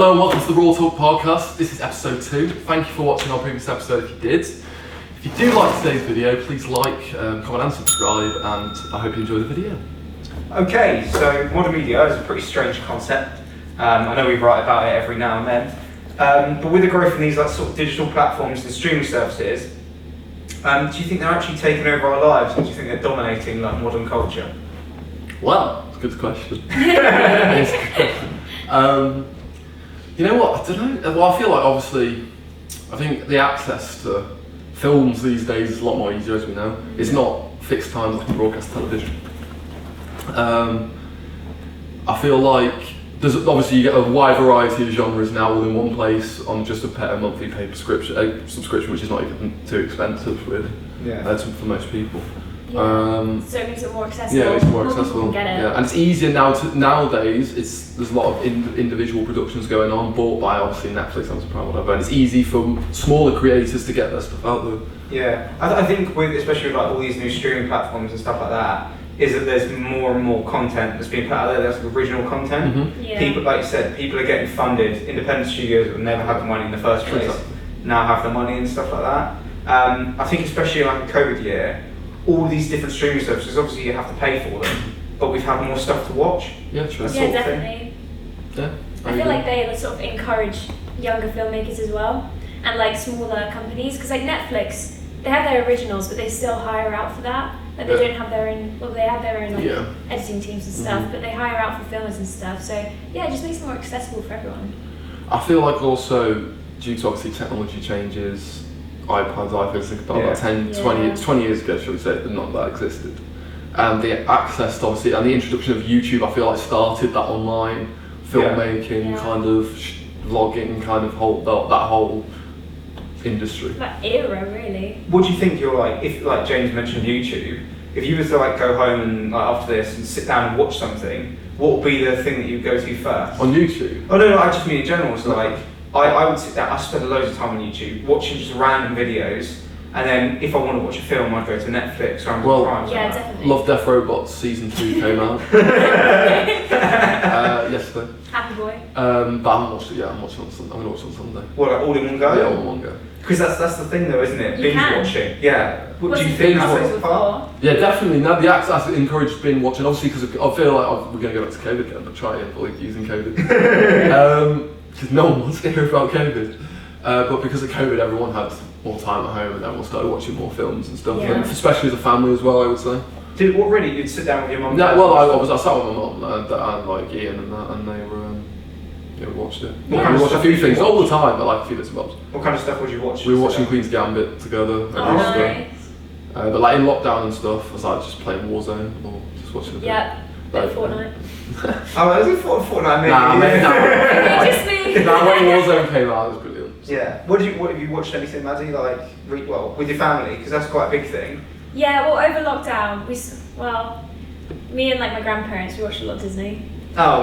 Hello and welcome to the Raw Talk podcast. This is episode 2. Thank you for watching our previous episode if you did. If you do like today's video, please like, comment and subscribe, and I hope you enjoy the video. Okay, so modern media is a pretty strange concept. I know we write about it every now and then. But with the growth in these sort of digital platforms and streaming services, do you think they're actually taking over our lives, or do you think they're dominating modern culture? Well, it's a good question. It's a good question. You know what, I don't know. Well, I feel like obviously, I think the access to films these days is a lot more easier, as we know. It's not fixed times like broadcast television. I feel like there's obviously you get a wide variety of genres now all in one place on just a monthly pay subscription, which is not even too expensive really. For most people. So it makes it more accessible. Yeah, it's more accessible. Get it. Yeah, and it's easier nowadays. There's a lot of individual productions going on, bought by obviously Netflix, Amazon Prime, whatever, and it's easy for smaller creators to get their stuff out there. Yeah, I think especially with all these new streaming platforms and stuff like that, is that there's more and more content that's being put out there. That's original content. Mm-hmm. Yeah. People, like you said, people are getting funded. Independent studios that never had the money in the first place now have the money and stuff like that. I think especially like a COVID year, all these different streaming services, obviously you have to pay for them, but we've had more stuff to watch. Yeah, true. Yeah, definitely. Yeah, I feel like they sort of encourage younger filmmakers as well, and like smaller companies, because like Netflix, they have their originals, but they still hire out for that. Like they don't have their own. Well, they have their own editing teams and stuff, but they hire out for filmers and stuff. So yeah, it just makes it more accessible for everyone. I feel like also due to obviously technology changes, iPads, iPhones, think about 20 years ago, shall we say, but not that existed. And the access to obviously, and the introduction of YouTube, I feel like started that online filmmaking kind of vlogging kind of that whole industry. That era, really. What do you think you're like, if like James mentioned YouTube, if you were to like go home and like after this and sit down and watch something, what would be the thing that you'd go to first? On YouTube? Oh no, I just mean in general, so like, I would sit down, I spend loads of time on YouTube watching just random videos, and then if I want to watch a film, I'd go to Netflix or Amazon Prime. Yeah, definitely. Love Death Robots season 2 came out yesterday. Happy Boy. But I haven't watched it yet. I'm watching it on Sunday. I'm gonna watch it on Sunday. What, like all in one go? Yeah, all in one go. Because that's the thing though, isn't it? You Binge can. watching. Yeah. What do you Wasn't think possible that's a part? before. Yeah, definitely. Now the access encouraged binge watching, obviously, because I feel like we're going to go back to COVID again, but try and avoid using COVID. Because no one wants to hear about COVID. But because of COVID, everyone had more time at home and everyone started watching more films and stuff, and especially as a family as well, I would say. What really? You'd sit down with your mum? No, well, I sat with my mum and like Ian and that, and they were. We watched it. Yeah. We watched a few things all the time, but like a few bits and bobs. What kind of stuff would you watch? We were watching Queen's Gambit together. Oh, nice. But like in lockdown and stuff, I was like just playing Warzone or just watching a bit. Yeah, bit of Fortnite. Oh, is it Fortnite? Nah, Just me. Nah, when Warzone came out, it was brilliant. Yeah. What have you watched anything, Maddie? Like, with your family, because that's quite a big thing. Yeah, well, over lockdown, me and like my grandparents, we watched a lot of Disney. Oh,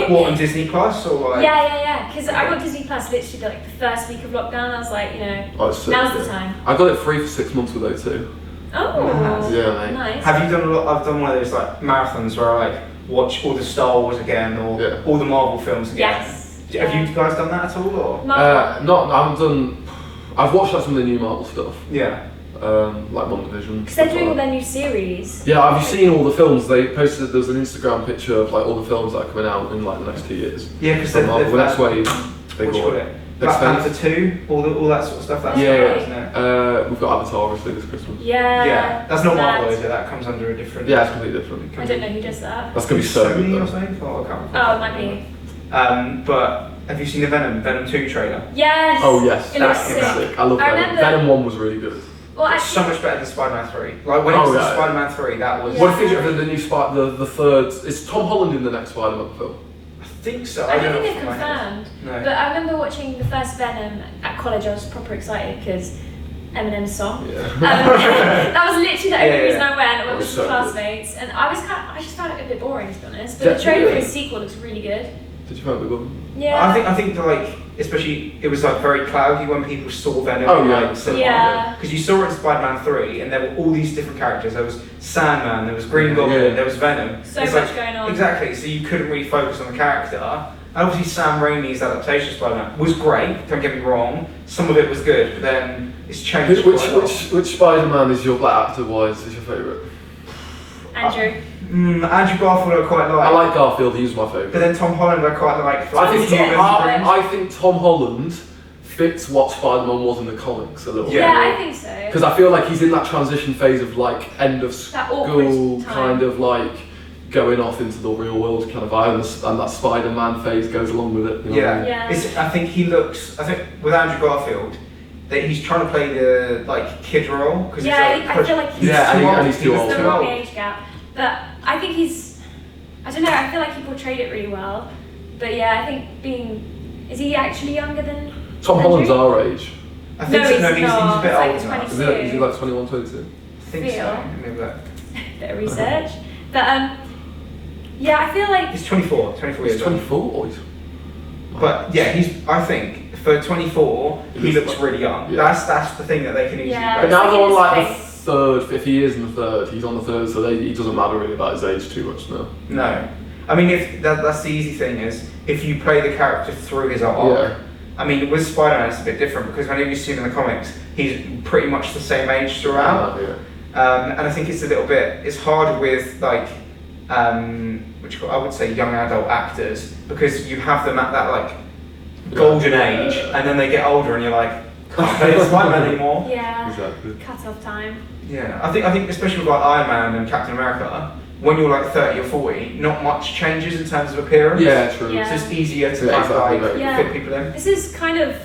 what, on Disney Plus or like? Yeah. Because I got Disney Plus literally like the first week of lockdown. I was like, now's the time. I got it free for 6 months with O2. Oh, Yeah, mate. nice. Have you done a lot? I've done one of those like marathons where I like watch all the Star Wars again or all the Marvel films again. Yes. Have you guys done that at all or? Marvel. I've watched like some of the new Marvel stuff. Yeah. Like WandaVision. Because they're doing all their new series. Yeah, have you seen all the films? They posted, there was an Instagram picture of like all the films that are coming out in like the next 2 years. Yeah, because the next wave. What do you call it? Black Panther 2, all that sort of stuff. That's yeah. isn't it? We've got Avatar obviously this Christmas. Yeah. That's not Marvel, is it? That comes under a different. Yeah, it's completely different. I don't know who does that. That's gonna be so Sony good. or something? Oh, I can't remember. Oh, it might be. But have you seen the Venom 2 trailer? Yes. Oh yes, It looks that's sick. I love I Venom. remember- Venom 1 was really good. Well, It's actually, so much better than Spider-Man 3. Like when it was Spider-Man 3, that was. What do you think of the new the third? Is Tom Holland in the next Spider-Man film? I think so. I don't know think they've off the top of my head. confirmed. No. But I remember watching the first Venom at college. I was proper excited because Eminem's song. Yeah. That was literally the only Yeah. reason I went. I went was with so some classmates, and I just found it a bit boring to be honest. But Yeah, the trailer for really? the sequel looks really good. Did you find it good? Yeah. I think like especially it was like very cloudy when people saw Venom. Oh, yeah. Yeah. Because you saw it in Spider-Man 3, and there were all these different characters. There was Sandman, there was Green Goblin, Yeah. there was Venom. So It's much like- going on. Exactly. So you couldn't really focus on the character. And obviously Sam Raimi's adaptation of Spider-Man was great, don't get me wrong. Some of it was good, but then it's changed quite a lot. Which Spider-Man is your black actor-wise is your favourite? Andrew. Andrew Garfield I quite like. I like Garfield, he's my favourite. But then Tom Holland I quite like. I think Tom Holland fits what Spider-Man was in the comics a little bit. Yeah, I think so. Because I feel like he's in that transition phase of like end of That awkward school, time. kind of like going off into the real world kind of vibe, and that Spider-Man phase goes along with it. You know what I mean? Yeah. I think with Andrew Garfield, that he's trying to play the like kid role because I feel like he's and he's too old. There's the wrong age gap, but I think I don't know. I feel like he portrayed it really well. But yeah, I think is he actually younger than Tom Holland's our age. I think he's he's a bit like older now. 22. Is he like 21, 22? I think so. Maybe that. Bit of research, but yeah, I feel like He's 24 years He's old. 24 or he's... But yeah, I think for 24, he looks really young. Yeah. That's the thing that they can easily Yeah. But break. now they're on like the His third, if he is in the third, he's on the third, so he doesn't matter really about his age too much now. No. I mean, if that's the easy thing is, if you play the character through his arc, Yeah. I mean, with Spider-Man it's a bit different because whenever you see him in the comics, he's pretty much the same age throughout. Yeah. And I think it's hard with like, I would say young adult actors because you have them at that like golden age and then they get older and you're like, can't play Spider-Man anymore. yeah, Exactly. cut off time. Yeah, I think especially with like Iron Man and Captain America, when you're like 30 or 40, not much changes in terms of appearance. Yeah, true. Yeah. So it's easier to Yeah, kind exactly, of like yeah. fit people in. This is kind of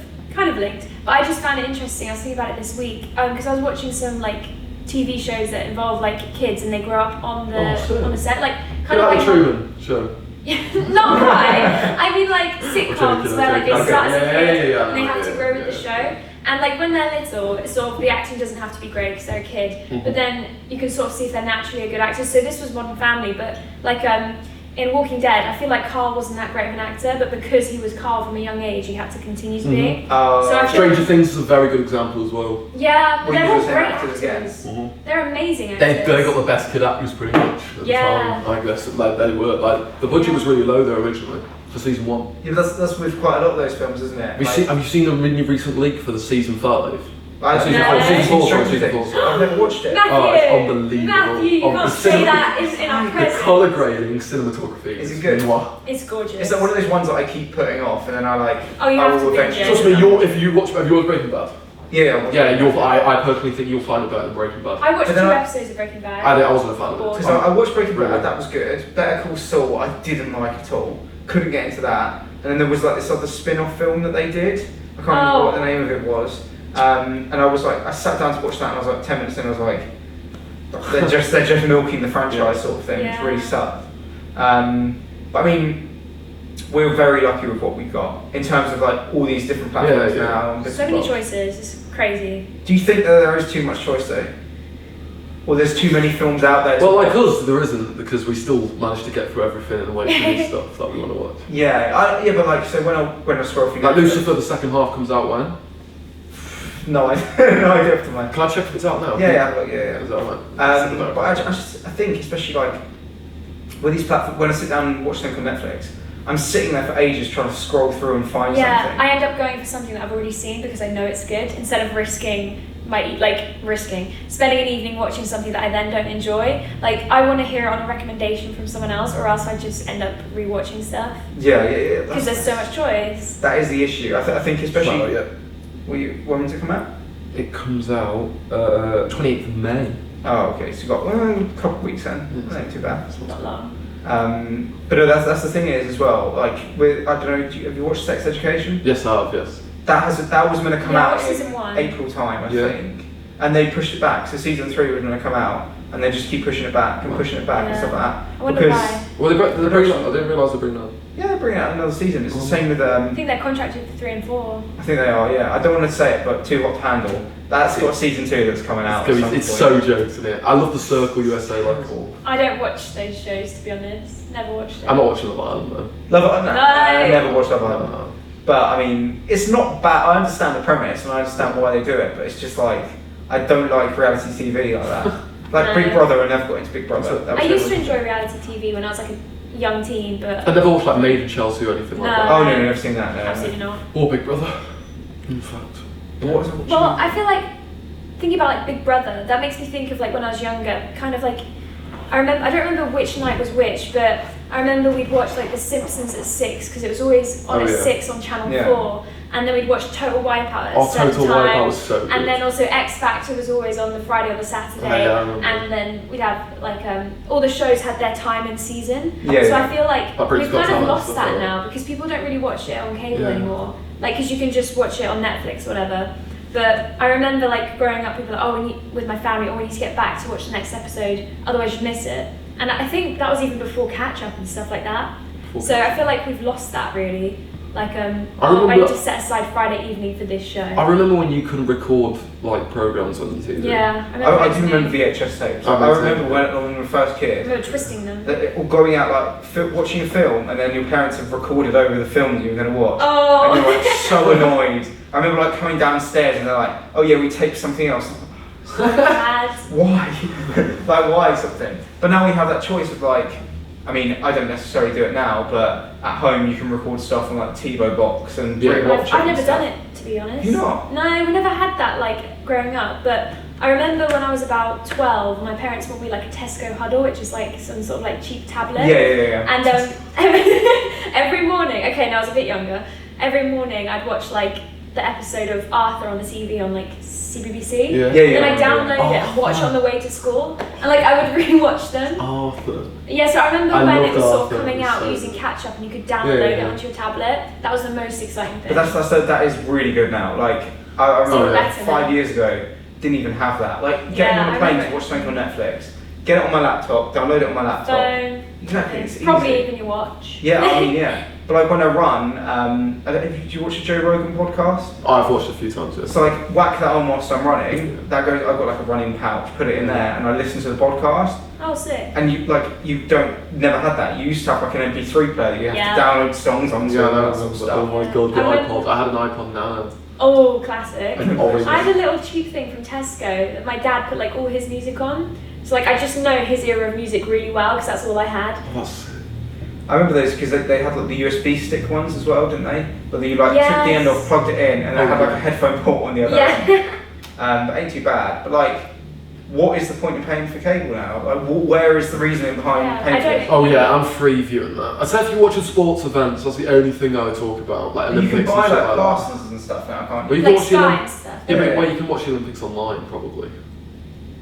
linked, but I just found it interesting. I was thinking about it this week because I was watching some like TV shows that involve like kids and they grow up on the set, like kind of like like the Truman Show. not quite. I mean like sitcoms joking, where like they okay. start as a kid Yeah, and they have to yeah, grow with yeah. the show. And like when they're little, it's sort of the acting doesn't have to be great because they're a kid, but then you can sort of see if they're naturally a good actor. So this was Modern Family, but like in Walking Dead, I feel like Carl wasn't that great of an actor, but because he was Carl from a young age, he had to continue to be. So I feel Stranger Things is a very good example as well. yeah, but Well, they're you all do the same great actors again. actors. They're amazing actors. They got the best kid actors pretty much at the Yeah. time, I guess. Like they were like the budget was really low there originally for season 1. Yeah, that's with quite a lot of those films, isn't it? Have you seen the really recent leak for the season 5? I've Season 4. I've never watched it. Matthew, Oh, it's unbelievable. Matthew, you can't say that in our The presence. colour grading, cinematography. Is it good? Mwah. It's gorgeous. It's like one of those ones that I keep putting off, and then I like. Oh, you I have will to binge eventually. it. Trust me, have you watched Breaking Bad? Yeah. Yeah, I personally think you'll find it better than Breaking Bad. I watched But 2 then episodes of Breaking Bad. I wasn't a fan of it. Because I watched Breaking Bad, Really? that was good. Better Call Saul, I didn't like at all. Couldn't get into that. And then there was like this other spin-off film that they did. I can't remember what the name of it was. And I was like, I sat down to watch that, and I was like 10 minutes in, I was like, they're just milking the franchise sort of thing. It's really sucked. But I mean, we're very lucky with what we've got in terms of like all these different platforms now. And So many choices. It's crazy. Do you think that there is too much choice though? Or there's too many films out there? Well, like us, there isn't, because we still manage to get through everything and wait for new stuff that we want to watch. Yeah, but like, so when I scroll through Like Lucifer, the second half comes out when? no idea off the mind. Can I check if it's out now? Yeah. Is that right? But I think, especially like with these platforms, when I sit down and watch something on Netflix, I'm sitting there for ages trying to scroll through and find something. I end up going for something that I've already seen because I know it's good instead of risking spending an evening watching something that I then don't enjoy. Like I want to hear it on a recommendation from someone else, or else I just end up rewatching stuff Yeah. because there's so much choice. That is the issue. I think especially. Well, yeah. When to come out? It comes out 28th of May. Oh, okay. So you've got a couple of weeks then. Not too bad. It's not long. But no, that's the thing is as well. Like with I don't know. Have you watched Sex Education? Yes, I have. Yes. That was meant to come Yeah, I out watched season 1. in April time, I Yeah. think, and they pushed it back. So season 3 was going to come out, and they just keep pushing it back and pushing it back and Yeah. stuff like that. I wonder because why. Well, they're bringing out. I didn't realise they're bringing out. yeah, they're bringing out another season. It's the same with I think they're contracted for 3 and 4. I think they are. Yeah, I don't want to say it, but Too Hot to Handle. That's got season 2 that's coming out. It's so jokes, isn't it? I love the Circle USA like all. I don't watch those shows to be honest. Never watched them. I'm not watching Love Island though. Love Island. No. I never watched Love Island. No. But I mean, it's not bad. I understand the premise and I understand why they do it, but it's just like I don't like reality TV like that. Like No. Big Brother, I never got into Big Brother. That I was used to never- enjoy reality TV when I was like young teen, but I never watched like Made in Chelsea or anything like No. that. Oh no, never seen that. No. absolutely not. Or Big Brother, in fact. What was it? Well, I feel like thinking about like Big Brother, that makes me think of like when I was younger, kind of like I don't remember which night was which, but I remember we'd watch like The Simpsons at 6 because it was always on at 6 on Channel 4, and then we'd watch Total Wipeout at a certain Total time. Wipeout was so good. And then also X Factor was always on the Friday or the Saturday, Yeah, I remember. and then we'd have like all the shows had their time and season. Yeah, so yeah. I feel like Like Britain's we've Got kind of Talent lost and that stuff like now because people don't really watch it on cable Yeah. anymore. Like because you can just watch it on Netflix or whatever. But I remember like growing up, people were like, oh, with my family, we need to get back to watch the next episode, otherwise you'd miss it. And I think that was even before catch up and stuff like that. So I feel like we've lost that really. Like I need to set aside Friday evening for this show. I remember when you couldn't record like programs on your TV. Yeah, I do remember VHS tapes. I remember when we were first I kids. remember twisting them. Or going out like watching a film and then your parents have recorded over the film that you were going to watch. Oh. And you're like so annoyed. I remember like coming downstairs and they're like, oh yeah, we taped something else. Bad. Why? Like why something? But now we have that choice of like, I mean, I don't necessarily do it now, but at home you can record stuff on like TiVo box and rewatch it. I've and never stuff. done it, to be honest. You not? No, we never had that like growing up. But I remember when I was about 12, my parents bought me like a Tesco Huddle, which is like some sort of like cheap tablet. Yeah. And every morning, okay, now I was a bit younger. Every morning I'd watch like the episode of Arthur on the TV on like CBBC. Yeah. Then I'd download it and watch on the way to school, and like I would rewatch them. Arthur. Yeah, so I remember I when it loved was sort of Arthur, coming it was out so using good. catch up and you could download it Yeah. onto your tablet. That was the most exciting thing. But that is really good now. Like I remember better 5 now. years ago, didn't even have that. Like getting on a I plane to remember. watch something on Netflix, get it on my laptop, download it on my laptop. Phone. Exactly, it's Probably easy. even your watch. Yeah, I mean, yeah. But like when I run, I don't know, do you watch the Joe Rogan podcast? I've watched a few times. Yeah. So like whack that on whilst I'm running. That goes. I've got like a running pouch. Put it in there, and I listen to the podcast. Oh, sick. And you never had that. You used to have like an MP3 player that you have Yeah. to download songs onto Yeah, and no, that sort of oh stuff. my god, the I went- iPod. I had an iPod Nano. Oh, classic. An orange. I had a little cheap thing from Tesco that my dad put like all his music on. So like I just know his era of music really well because that's all I had. Oh, that's sick. I remember those because they had like the USB stick ones as well, didn't they? But you like took the end off, plugged it in, and they had like a headphone port on the other end. Yeah. But ain't too bad. But like, what is the point in paying for cable now? Like, where is the reasoning behind Yeah, paying I for don't- it? Oh yeah, I'm free viewing that. I'd say if you're watching sports events, that's the only thing I would talk about, like You Olympics can buy and shit like like that. passes and stuff now, can't Well, you? you can Like watch the Sky Olymp- and stuff. Yeah, but Yeah. well, you can watch the Olympics online probably.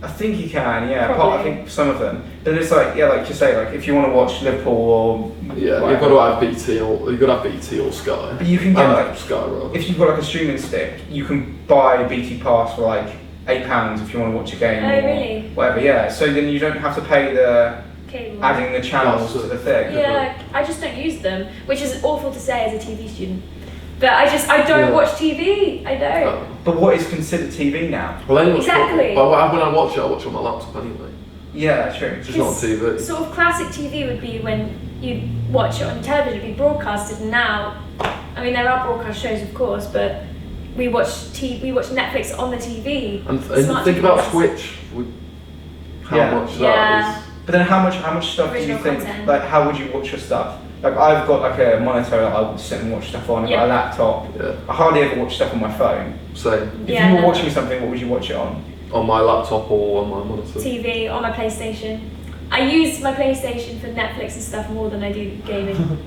I think you can, yeah. Probably. I think some of them. But it's like, yeah, like you say, like if you want to watch Liverpool or Yeah, whatever. you've got to have BT or you've got to have BT or Sky. But you can get like, Sky rather. if you've got like a streaming stick, you can buy BT Pass for like £8 if you want to watch a game Oh, or really? whatever. Yeah. So then you don't have to pay the Cable. adding the channels That's to the thing. Yeah, I just don't use them, which is awful to say as a TV student. But I don't Yeah. watch TV. I don't. Oh. But what is considered TV now? Well, anyway, Exactly. But when I watch it, I watch it on my laptop anyway. Yeah, true. It's just not on TV. Sort of classic TV would be when you watch it on television, it'd be broadcasted. And now, I mean, there are broadcast shows, of course, but we watch Netflix on the TV. And Smart think TV about plus. Twitch. How Yeah. much Yeah. that is. But then how much stuff do you Original think, content. like how would you watch your stuff? Like I've got like a monitor that I would sit and watch stuff on, I've got a Yeah. laptop. Yeah. I hardly ever watch stuff on my phone. Same. If Yeah, you were no. watching something, what would you watch it on? On my laptop or on my monitor. TV on my PlayStation. I use my PlayStation for Netflix and stuff more than I do gaming.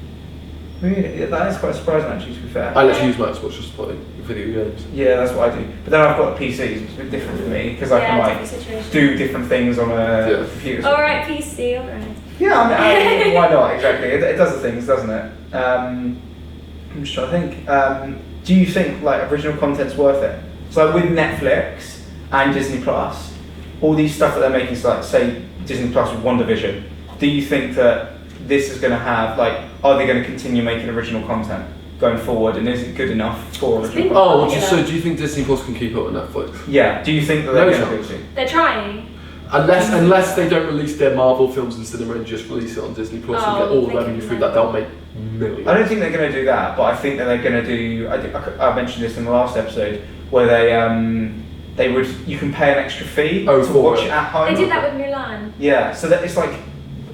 Really? Yeah, that is quite surprising actually, to be fair. I literally use my Xbox just to play video games. Yeah, that's what I do. But then I've got the PCs, it's a bit different for me, because I can like different situation. do different things on a Yeah. computer. Alright, PC, alright. Yeah, I mean, why not, exactly. It does the things, doesn't it? I'm just trying to think. Do you think like original content's worth it? So like, with Netflix and Disney Plus, all these stuff that they're making, so like say Disney Plus with WandaVision, do you think that this is going to have, like, are they going to continue making original content going forward, and is it good enough for original content? Oh, Yeah. so do you think Disney Plus can keep up with Netflix? Yeah, do you think that they're No going chance. to do? They're trying. Unless they don't release their Marvel films in cinema and just release it on Disney Plus and Oh, get all the they revenue can through do that, they'll make millions. I don't think they're going to do that, but I think that they're going to do. I mentioned this in the last episode where they would, you can pay an extra fee Oh, to for watch it. it at home. They did that with Mulan. Yeah, so that it's like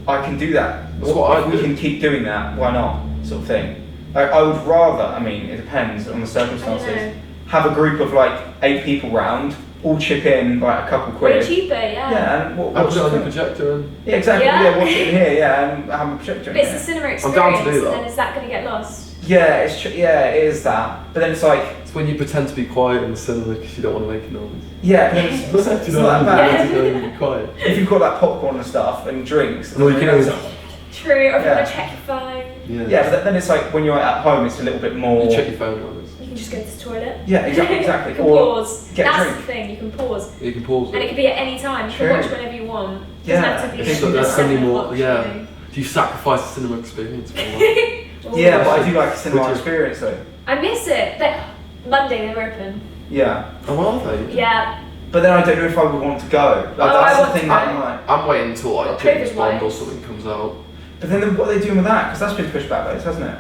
I can do that. That's what if I we do. can keep doing that, why not? Sort of thing. Like, I would rather, I mean, it depends on the circumstances, have a group of like 8 people round, all chip in like a couple quid. Way cheaper, yeah. Yeah, and I'll watch put it on the the projector and Yeah, exactly. Yeah. Yeah, watch it in here. Yeah, and have a projector. But in it's a here. cinema I'm experience, down to do that. and then is that going to get lost? Yeah, it is that. But then it's like, it's when you pretend to be quiet in the cinema because you don't want to make a noise. yeah, but then it's Do not you know that what I bad. mean? To go and be quiet. If you've got like popcorn and stuff and drinks, Well, you can always- True, or if you Yeah. want to check your phone, yeah, but then it's like when you're at home, it's a little bit more. You check your phone always. you can just go to the toilet. Yeah, exactly. You can Or pause. get a That's drink. the thing, you can pause. You can pause And it it. can be at any time. You True. can watch whenever you want. It Yeah. doesn't have to be I think that there's so many 7 more. o'clock Yeah. showing. Do you sacrifice the cinema experience for that? Ooh. Yeah, but I do like a cinema Would you? experience though. I miss it. Monday they were open. Yeah, Oh, are they? Yeah. but then I don't know if I would want to go. Like, Oh, I that's want the to thing go. that I'm like. I'm waiting until like Well, James COVID Bond or wise. something comes out. But then what are they doing with that? Because that's been pushed back, though, hasn't it?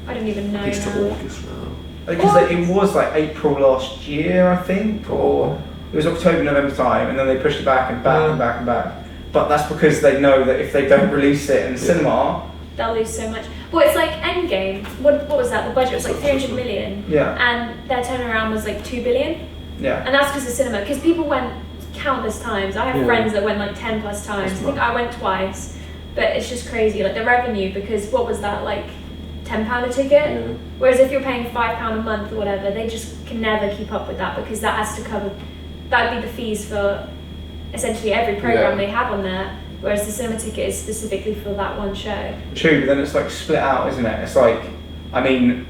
I don't even know It's to now. August now. Because it was like April last year, I think, or it was October, November time, and then they pushed it back and back and back and back. But that's because they know that if they don't release it in the cinema, They'll lose so much. Well, it's like Endgame. What was that? The budget was like 300 million. yeah, And their turnaround was like 2 billion. yeah. And that's because of cinema. Because people went countless times. I have Yeah. friends that went like 10 plus times. That's I think I went twice. But it's just crazy. Like the revenue, because what was that? Like £10 a ticket? Yeah. Whereas if you're paying £5 a month or whatever, they just can never keep up with that because that has to cover, that would be the fees for essentially every program Yeah. they have on there. Whereas the cinema ticket is specifically for that one show. True, but then it's like split out, isn't it? It's like, I mean,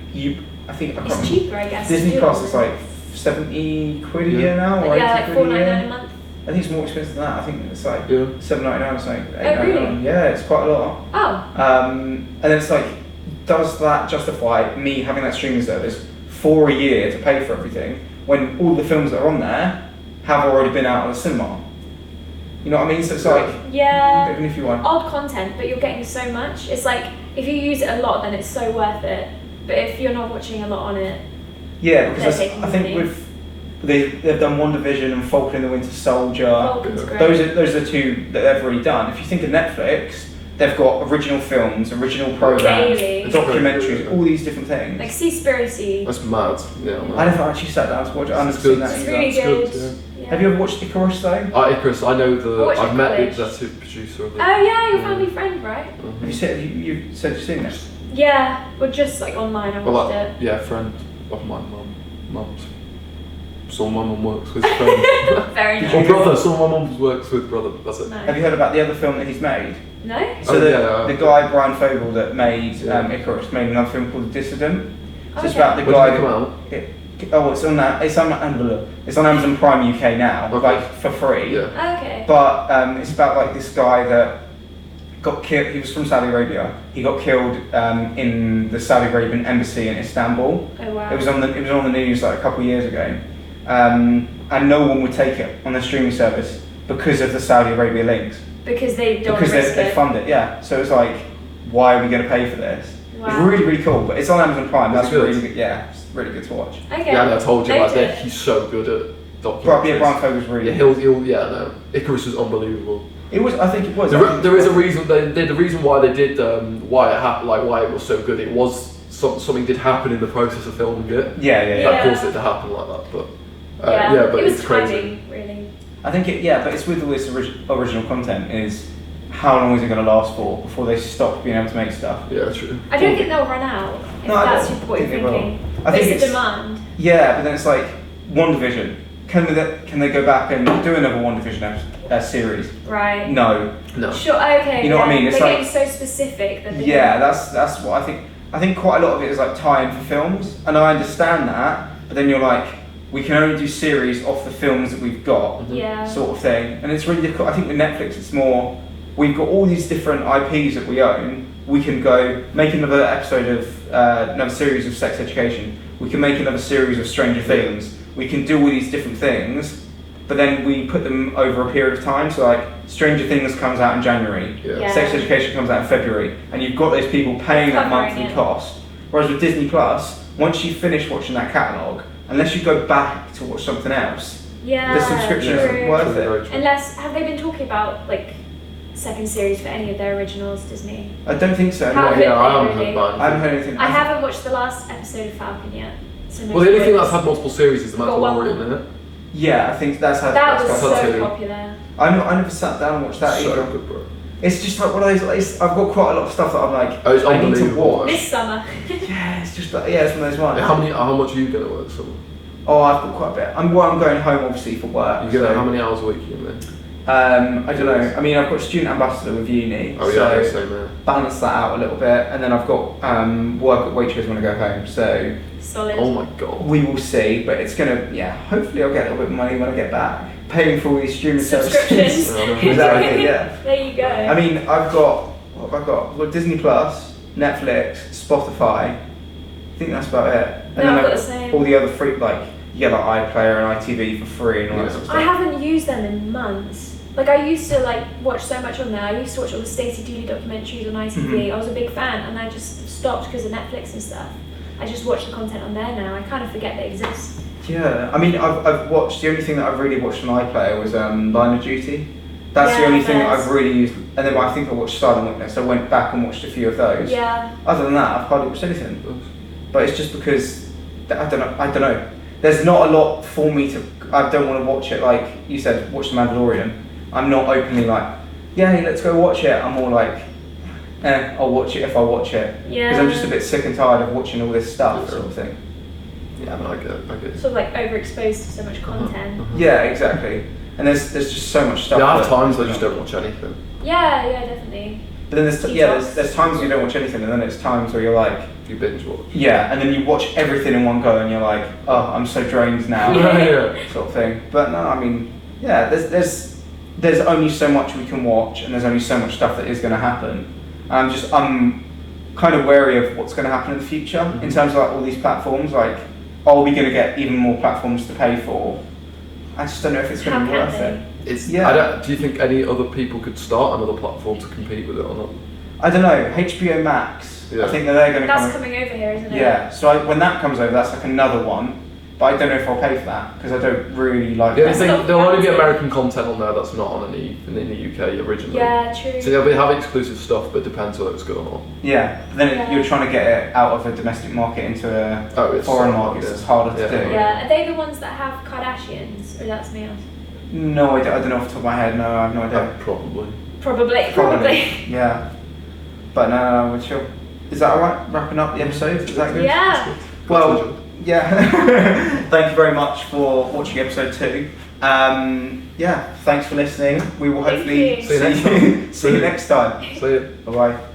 I think I can't It's remember. cheaper, I guess. to Disney do Plus it. is like 70 quid a Yeah. year now, or Yeah, 80 like quid a year. $4.99 a month. I think it's more expensive than that. I think it's like Yeah. $7.99 or something. Oh, really? $8.99. Yeah, it's quite a lot. Oh, And then it's like, does that justify me having that streaming service for a year to pay for everything when all the films that are on there have already been out of the cinema? You know what I mean? So it's like, yeah. even if you want. Odd content, but you're getting so much. It's like if you use it a lot, then it's so worth it. But if you're not watching a lot on it, Yeah, because They're taking I think money. with they've done WandaVision and Falcon and the Winter Soldier. Falcon's great. Those are the two that they've already done. If you think of Netflix, they've got original films, original programs, Daily. documentaries, all these different things. Like Seaspiracy. That's mad. Yeah. I never actually sat down to watch it. I haven't It's seen good. that It's either. really It's good. good, Yeah. Have you ever watched Icarus though? Icarus, I know Watch I've met the Icarus. executive producer of it. Oh yeah, your family friend, right? Have you said you said you've seen it? Yeah, or just like online. I Well, watched like, it. yeah, friend of my mum's. So my mum works with friend. Very Did nice. you- Or brother, so my mum works with brother, that's it. Have No. you heard about the other film that he's made? No? So Oh, the, yeah. the guy Brian Fogel that made Yeah. Icarus made another film called The Dissident. So it's Okay. about the When guy did it that come out? it's on that. It's on Amazon Prime UK now, Okay. like for free. Yeah. Okay. But it's about like this guy that got killed. He was from Saudi Arabia. He got killed in the Saudi Arabian embassy in Istanbul. Oh wow. It was on the news like a couple of years ago, and no one would take it on the streaming service because of the Saudi Arabia links. Because they don't Because risk they it. fund it, yeah. So it's like, why are we going to pay for this? It's Wow. really, really cool. But it's on Amazon Prime. Is it That's good? really good. Yeah, it's really good to watch. Okay. Yeah, and I told you like Noted. that. He's so good at documentaries. Brian Fogel's really. Yeah, he'll yeah, no. Icarus is unbelievable. It was. I think it was. There is a reason. The reason why they did why it happened, like why it was so good. It was something did happen in the process of filming it Yeah. Yeah. that caused it to happen like that. But Yeah, but it was it's crazy. timing, really. I think it. Yeah, but it's with all this original content is how long is it going to last for before they stop being able to make stuff? Yeah, true. I don't think they'll run out. If No, I that's don't what you're think they will. thinking. I But think it's a it's- demand. Yeah, but then it's like WandaVision. Can they go back and do another WandaVision series? Right. No. No. Sure. Okay. You know what I yeah. mean? It's They're like- getting so specific that they Yeah, that's what I think. I think quite a lot of it is like tie-in for films, and I understand that. But then you're like, we can only do series off the films that we've got, Yeah. sort of thing. And it's really difficult. I think with Netflix, it's more. We've got all these different IPs that we own. We can go make another episode of another series of Sex Education. We can make another series of Stranger Things. We can do all these different things, but then we put them over a period of time. So like Stranger Things comes out in January. Yeah. Yeah. Sex Education comes out in February, and you've got those people paying that Covering monthly it. cost. Whereas with Disney Plus, once you finish watching that catalogue, unless you go back to watch something else, Yeah. the subscription true. isn't worth True, it. very true. Unless have they been talking about like second series for any of their originals, Disney. I don't think so. How No, bit Yeah, I haven't really. heard about I haven't heard anything. I haven't watched the last episode of Falcon yet. So no Well, the only thing spoilers. that's had multiple series is The Got one Mandalorian, more. isn't it? Yeah, I think that's how. That that's was got- That's so too. popular. I never sat down and watched that So either. good, bro. It's just like one of those. Like, I've got quite a lot of stuff that I'm like. Oh, it's I need to unbelievable. watch. This summer. Yeah, it's just like, yeah, it's one of those ones. How much are you gonna work? So Oh, I've got quite a bit. I'm going home obviously for work. you gonna so, how many hours a week are you in there? I don't know. I mean, I've got student ambassador with uni, Oh yeah, so same there. balance that out a little bit, and then I've got work at Waitrose when I go home. So Solid. Oh my god. we will see, but it's gonna, yeah. Hopefully, I'll get a little bit of money when I get back, paying for all these streaming services. Subscriptions. Exactly, yeah. There you go. I mean, I've got what have I got? I've got Disney Plus, Netflix, Spotify. I think that's about it. And No, then I've got I've the same. all the other free, like you get like iPlayer and ITV for free and all that Yeah. sort of I stuff. haven't used them in months. Like I used to like watch so much on there. I used to watch all the Stacey Dooley documentaries on ITV. Mhm. I was a big fan, and I just stopped because of Netflix and stuff. I just watch the content on there now. I kind of forget they exist. Yeah, I mean, I've watched, the only thing that I've really watched on iPlayer was Line of Duty. That's the Yeah, only thing that that's- I've really used. And then I think I watched Silent Witness. I went back and watched a few of those. Yeah. Other than that, I've hardly watched anything. But it's just because, I don't know. There's not a lot for me to, I don't want to watch it like you said, watch The Mandalorian. I'm not openly like, yeah, hey, let's go watch it. I'm more like, I'll watch it if I watch it. Yeah. Because I'm just a bit sick and tired of watching all this stuff sort of thing. Yeah, no, I get it. Sort of like overexposed to so much content. Yeah, exactly. And there's just so much stuff. Yeah, I have that- times I just don't watch anything. Yeah, definitely. But then there's Detox. there's times you don't watch anything, and then there's times where you're like, You binge watch. yeah, and then you watch everything in one go, and you're like, oh, I'm so drained now, Yeah. sort of thing. But no, I mean, yeah, there's only so much we can watch, and there's only so much stuff that is going to happen. I'm kind of wary of what's going to happen in the future in terms of like all these platforms. Like, are we going to get even more platforms to pay for? I just don't know if it's going How to be can worth they? it. It's, Yeah. do you think any other people could start another platform to compete with it or not? I don't know. HBO Max. Yeah. I think that they're going to That's come. coming over here, isn't it? Yeah. So when that comes over, that's like another one. But I don't know if I'll pay for that because I don't really like. The only that. thing, there'll only be American content on there that's not on in the UK originally. Yeah, true. So they'll have exclusive stuff, but it depends whether it's good or not. Yeah. But then Yeah. you're trying to get it out of a domestic market into a It's foreign so hard, market. So yeah. it's harder to Yeah. do. Yeah, are they the ones that have Kardashians? Or that's me? No, I don't know off the top of my head. No, I have no idea. Probably. Probably. Yeah. But no, we're chill. Is that alright? Wrapping up the episode? Is that good? Yeah. Well, yeah. Thank you very much for watching episode 2. Yeah, thanks for listening. We will Thank hopefully you. See you next time. see you next time. See ya. Bye bye.